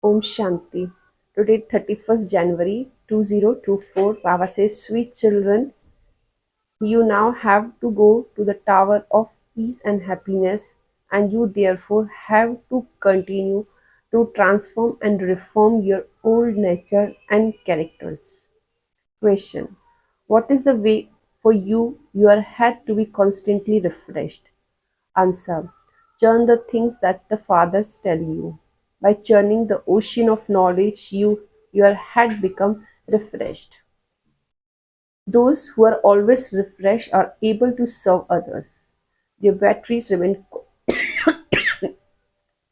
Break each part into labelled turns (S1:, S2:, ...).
S1: Om Shanti. Today, 31st January 2024, Baba says, Sweet children, you now have to go to the tower of peace and happiness, and you therefore have to continue to transform and reform your old nature and characters. Question: what is the way for your head to be constantly refreshed? Answer: churn the things that the fathers tell you. By churning the ocean of knowledge, your head become refreshed. Those who are always refreshed are able to serve others. Their batteries remain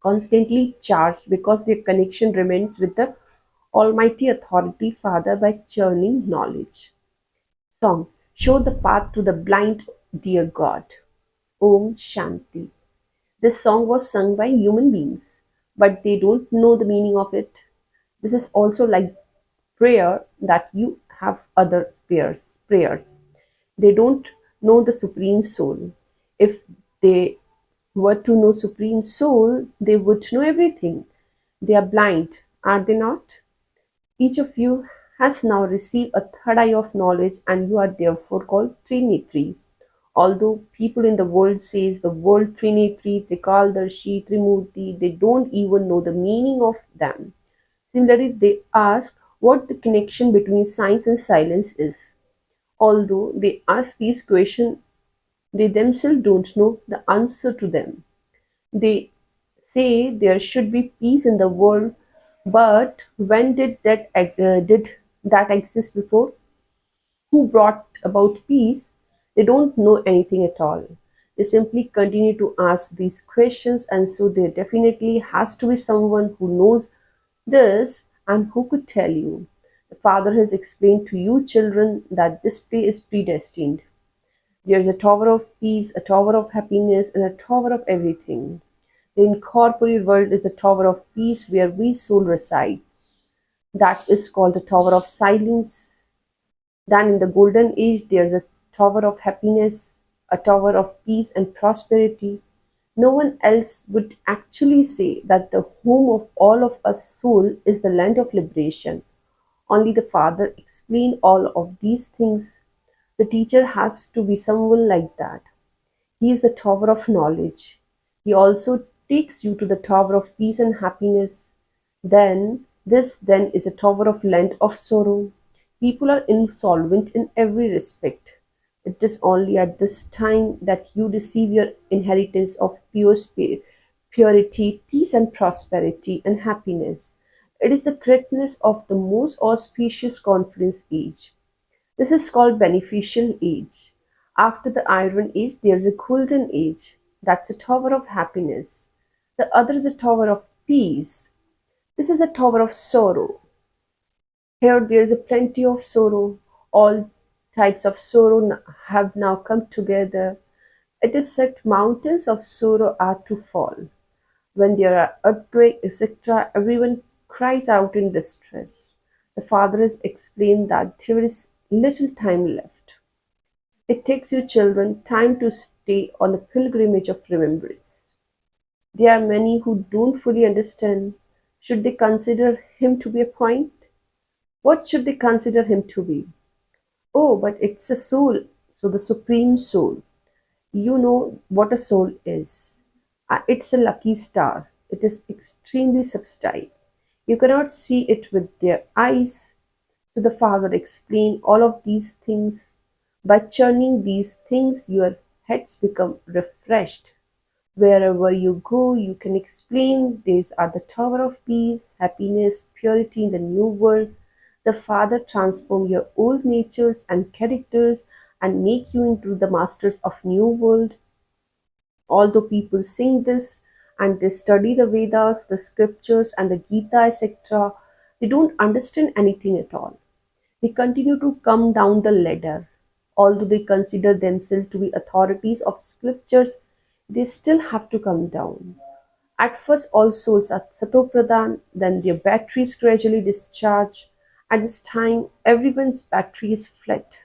S1: constantly charged because their connection remains with the Almighty Authority Father by churning knowledge. Song: show the path to the blind, dear God. Om Shanti. This song was sung by human beings, but they don't know the meaning of it. This is also like prayer that you have other prayers. They don't know the Supreme Soul. If they were to know Supreme Soul, they would know everything. They are blind, are they not? Each of you has now received a third eye of knowledge, and you are therefore called Trinitri. Although people in the world says the word Trinitri, Trikaldarshi, Trimurti, they don't even know the meaning of them. Similarly, they ask what the connection between science and silence is. Although they ask these questions, they themselves don't know the answer to them. They say there should be peace in the world, but when did that exist before? Who brought about peace? They don't know anything at all. They simply continue to ask these questions, and so there definitely has to be someone who knows this and who could tell you. The Father has explained to you, children, that this play is predestined. There is a tower of peace, a tower of happiness, and a tower of everything. The incorporeal world is the tower of peace where we soul resides. That is called the tower of silence. Then in the golden age there is a tower of happiness, a tower of peace and prosperity. No one else would actually say that the home of all of us soul is the land of liberation. Only the Father explained all of these things. The teacher has to be someone like that. He is the tower of knowledge. He also takes you to the tower of peace and happiness. Then is a tower of land of sorrow. People are insolvent in every respect. It is only at this time that you receive your inheritance of purity, peace and prosperity and happiness. It is the greatness of the most auspicious conference age. This is called beneficial age. After the iron age, there is a golden age. That's a tower of happiness. The other is a tower of peace. This is a tower of sorrow. Here there is a plenty of sorrow. All types of sorrow have now come together. It is said mountains of sorrow are to fall. When there are earthquakes, etc., everyone cries out in distress. The Father has explained that there is little time left. It takes you children time to stay on the pilgrimage of remembrance. There are many who don't fully understand. Should they consider him to be a point? What should they consider him to be? Oh, but it's a soul, so the supreme soul. You know what a soul is. It's a lucky star. It is extremely subtle. You cannot see it with their eyes. So the Father explained all of these things. By churning these things, your heads become refreshed. Wherever you go, you can explain these are the tower of peace, happiness, purity in the new world. The Father transform your old natures and characters and make you into the masters of new world. Although people sing this and they study the Vedas, the scriptures and the Gita, etc., they don't understand anything at all. They continue to come down the ladder. Although they consider themselves to be authorities of scriptures, they still have to come down. At first, all souls are satopradhan, then their batteries gradually discharge. At this time, everyone's battery is flat.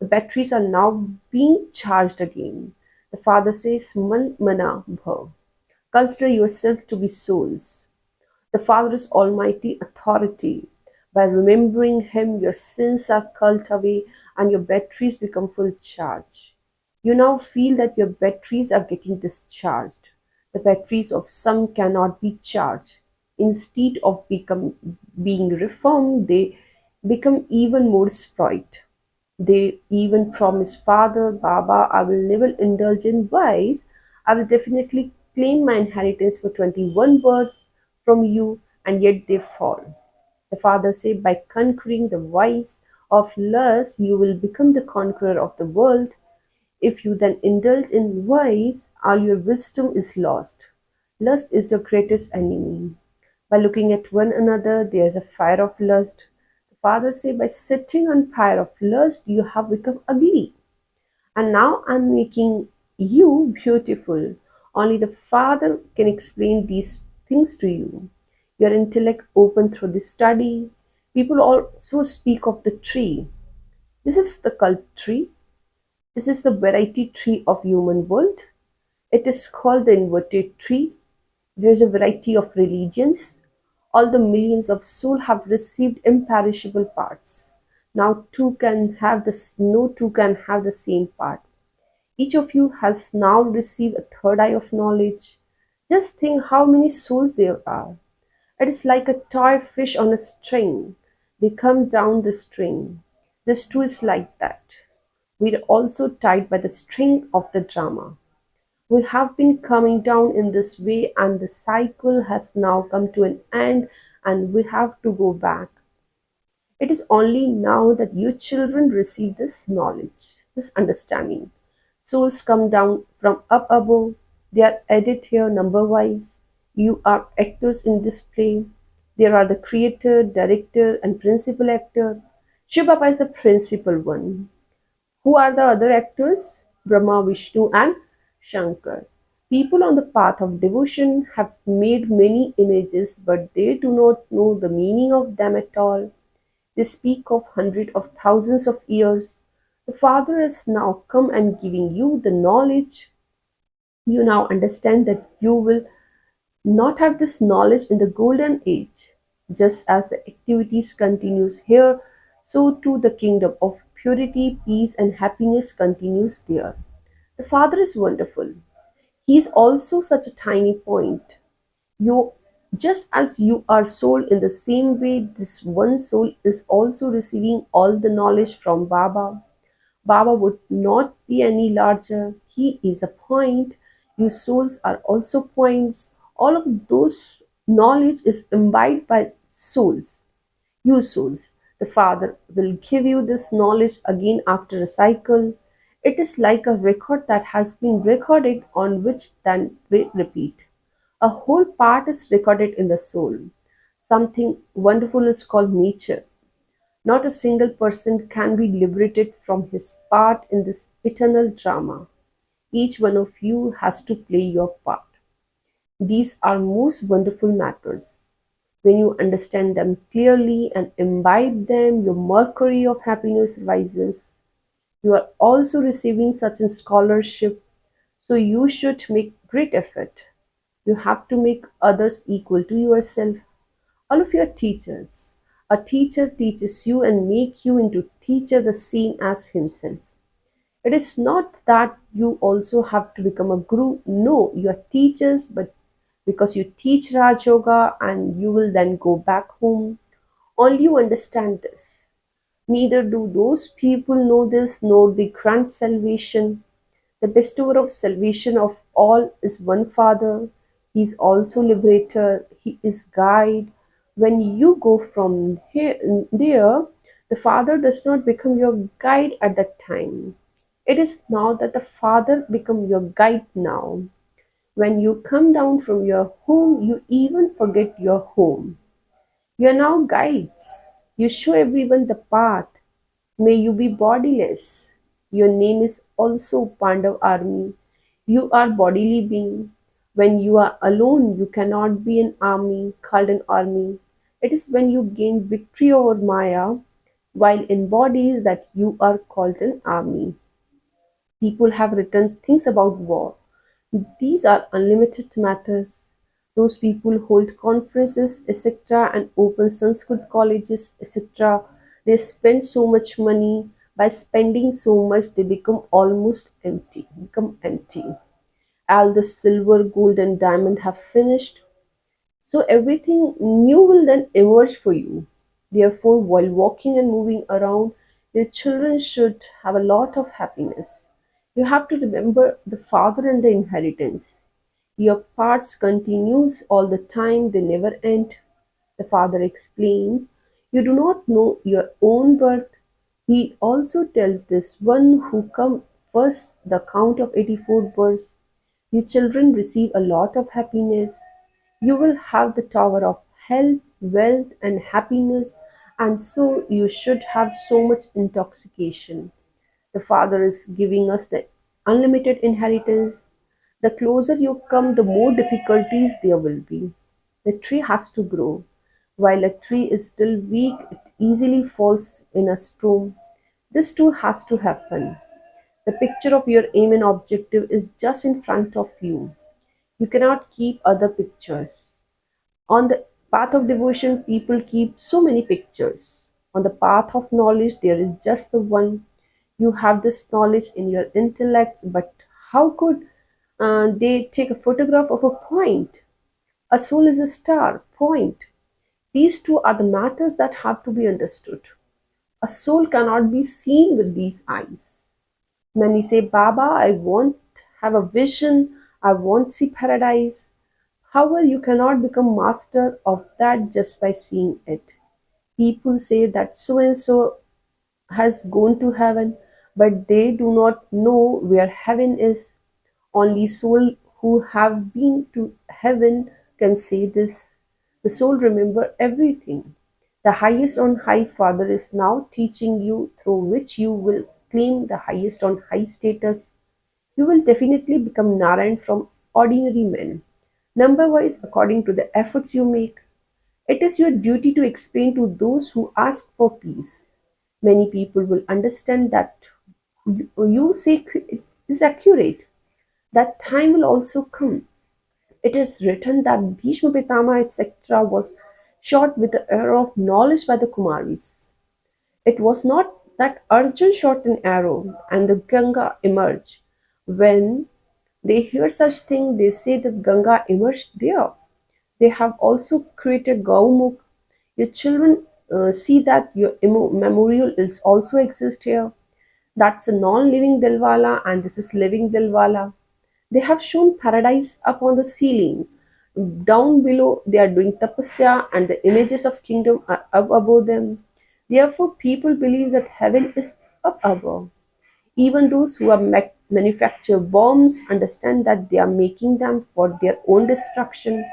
S1: The batteries are now being charged again. The Father says, Man mana bhav. Consider yourself to be souls. The Father is almighty authority. By remembering Him, your sins are culled away and your batteries become full charge. You now feel that your batteries are getting discharged. The batteries of some cannot be charged. Instead of being reformed, they become even more spoiled. They even promise Father, Baba, I will never indulge in vice. I will definitely claim my inheritance for 21 births from you, and yet they fall. The Father said, by conquering the vice of lust, you will become the conqueror of the world. If you then indulge in vice, all your wisdom is lost. Lust is your greatest enemy. By looking at one another, there is a fire of lust. The Father said, by sitting on fire of lust, you have become ugly. And now I'm making you beautiful. Only the Father can explain these things to you. Your intellect open through the study. People also speak of the tree. This is the cult tree. This is the variety tree of human world. It is called the inverted tree. There is a variety of religions. All the millions of souls have received imperishable parts. Now no two can have the same part. Each of you has now received a third eye of knowledge. Just think how many souls there are. It is like a toy fish on a string. They come down the string. This too is like that. We are also tied by the string of the drama. We have been coming down in this way, and the cycle has now come to an end, and we have to go back. It is only now that you children receive this knowledge, this understanding. Souls come down from up above. They are added here number wise. You are actors in this play. There are the creator, director, and principal actor. Shiv Baba is the principal one. Who are the other actors? Brahma, Vishnu, and Shankar. People on the path of devotion have made many images, but they do not know the meaning of them at all. They speak of hundreds of thousands of years. The Father has now come and giving you the knowledge. You now understand that you will not have this knowledge in the golden age. Just as the activities continues here, so too the kingdom of purity, peace, and happiness continues there. The Father is wonderful. He is also such a tiny point. You, just as you are soul in the same way, this one soul is also receiving all the knowledge from Baba. Baba would not be any larger. He is a point. You souls are also points. All of those knowledge is imbibed by souls. You souls. The Father will give you this knowledge again after a cycle. It is like a record that has been recorded on which then we repeat. A whole part is recorded in the soul. Something wonderful is called nature. Not a single person can be liberated from his part in this eternal drama. Each one of you has to play your part. These are most wonderful matters. When you understand them clearly and imbibe them, your mercury of happiness rises. You are also receiving such a scholarship, so you should make great effort. You have to make others equal to yourself. All of your teachers. A teacher teaches you and make you into teacher the same as himself. It is not that you also have to become a guru. No, you are teachers, but because you teach Raj Yoga and you will then go back home. Only you understand this. Neither do those people know this, nor they grant salvation. The bestower of salvation of all is one Father. He is also liberator. He is guide. When you go from here there, the Father does not become your guide at that time. It is now that the Father become your guide now. When you come down from your home, you even forget your home. You are now guides. You show everyone the path. May you be bodiless. Your name is also Pandav army. You are bodily being. When you are alone, you cannot be an army called an army. It is when you gain victory over Maya while in bodies that you are called an army. People have written things about war. These are unlimited matters. Those people hold conferences, etc., and open Sanskrit colleges, etc. They spend so much money. By spending so much, they become almost empty, become empty. All the silver, gold, and diamond have finished. So everything new will then emerge for you. Therefore, while walking and moving around, your children should have a lot of happiness. You have to remember the father and the inheritance. Your parts continues all the time, they never end. The father explains, you do not know your own birth. He also tells this one who come first the count of 84 births. You children receive a lot of happiness. You will have the tower of health, wealth, and happiness, and so you should have so much intoxication. The Father is giving us the unlimited inheritance. The closer you come, the more difficulties there will be. The tree has to grow. While a tree is still weak, it easily falls in a storm. This too has to happen. The picture of your aim and objective is just in front of you. You cannot keep other pictures. On the path of devotion, people keep so many pictures. On the path of knowledge, there is just the one. You have this knowledge in your intellects, but how could they take a photograph of a point? A soul is a star, point. These two are the matters that have to be understood. A soul cannot be seen with these eyes. Many say, Baba, I want have a vision, I want to see paradise. However, you cannot become master of that just by seeing it. People say that so and so has gone to heaven, but they do not know where heaven is. Only soul who have been to heaven can say this. The soul remember everything. The highest on high Father is now teaching you through which you will claim the highest on high status. You will definitely become Narayan from ordinary men, number wise according to the efforts you make. It is your duty to explain to those who ask for peace. Many people will understand that you say it is accurate. That time will also come. It is written that Bhishma Pitama etc. was shot with the arrow of knowledge by the Kumaris. It was not that Arjun shot an arrow and the Ganga emerged. When they hear such thing, they say that Ganga emerged there. They have also created Gaumukh. Your children see that your memorial is also exist here. That's a non-living Dilwala and this is living Dilwala. They have shown paradise up on the ceiling. Down below they are doing tapasya and the images of kingdom are up above them. Therefore people believe that heaven is up above. Even those who have manufacture bombs understand that they are making them for their own destruction.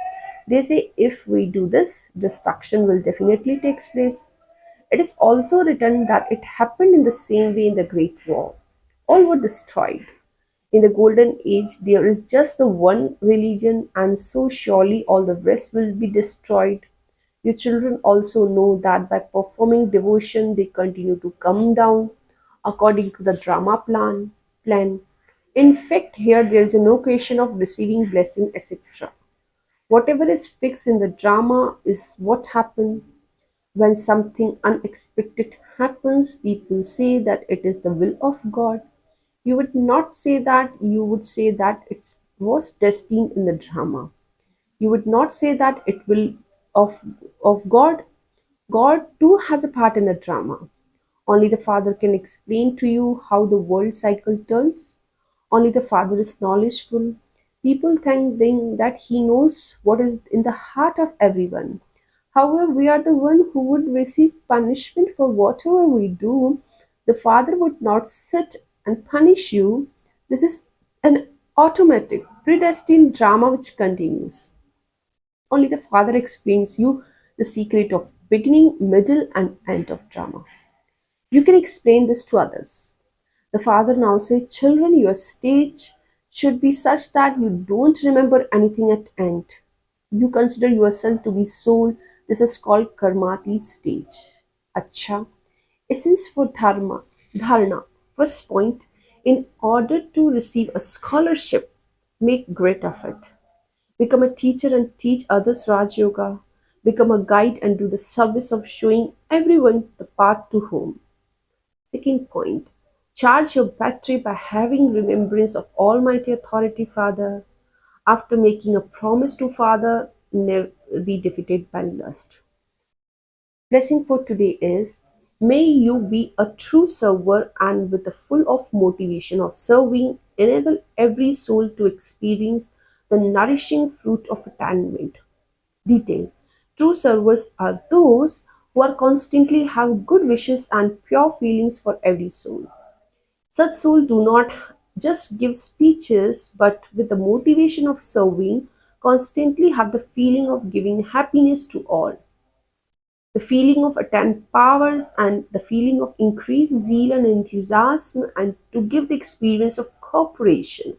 S1: They say if we do this, destruction will definitely take place. It is also written that it happened in the same way in the Great War. All were destroyed. In the Golden Age, there is just the one religion, and so surely all the rest will be destroyed. Your children also know that by performing devotion, they continue to come down according to the drama plan. In fact, here there is no question of receiving blessing, etc. Whatever is fixed in the drama is what happens. When something unexpected happens, people say that it is the will of God. You would not say that, you would say that it was destined in the drama. You would not say that it will of of God. God too has a part in the drama. Only the Father can explain to you how the world cycle turns. Only the Father is knowledgeful. People think that He knows what is in the heart of everyone. However, we are the one who would receive punishment for whatever we do. The Father would not sit and punish you. This is an automatic, predestined drama which continues. Only the Father explains you the secret of beginning, middle, and end of drama. You can explain this to others. The father now says, children, your stage should be such that you don't remember anything at end. You consider yourself to be soul. This is called Karmati stage. Acha. Essence for dharana. First point, in order to receive a scholarship, make great of it. Become a teacher and teach others Raj Yoga. Become a guide and do the service of showing everyone the path to home. Second point, charge your battery by having remembrance of Almighty Authority Father. After making a promise to Father, never be defeated by lust. Blessing for today is, may you be a true server and with the full of motivation of serving, enable every soul to experience the nourishing fruit of attainment. Detail. True servers are those who are constantly have good wishes and pure feelings for every soul. Such souls do not just give speeches but with the motivation of serving constantly have the feeling of giving happiness to all, the feeling of attain powers and the feeling of increased zeal and enthusiasm and to give the experience of cooperation.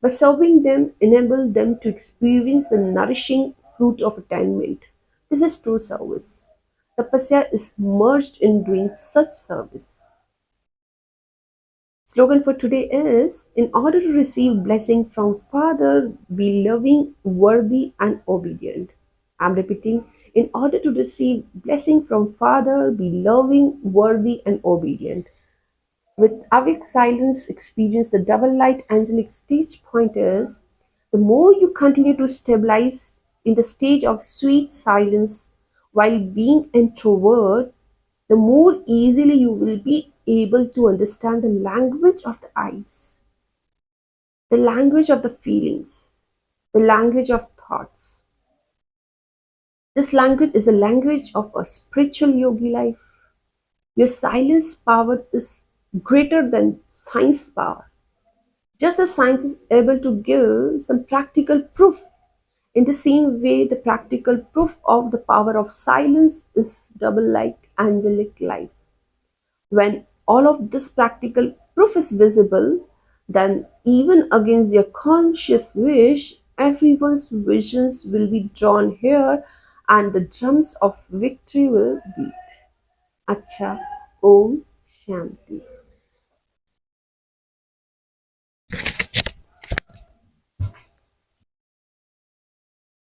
S1: By serving them, enable them to experience the nourishing fruit of attainment. This is true service. Tapasya is merged in doing such service. Slogan for today is, in order to receive blessing from Father, be loving, worthy and obedient. I'm repeating, in order to receive blessing from Father, be loving, worthy and obedient. With awake silence, experience the double light angelic stage pointers. The more you continue to stabilize in the stage of sweet silence while being introvert, the more easily you will be able to understand the language of the eyes, the language of the feelings, the language of thoughts. This language is the language of a spiritual yogi life. Your silence power is greater than science power. Just as science is able to give some practical proof, in the same way, the practical proof of the power of silence is double like angelic life. When all of this practical proof is visible, then even against their conscious wish, everyone's visions will be drawn here and the drums of victory will beat. Acha, Om Shanti.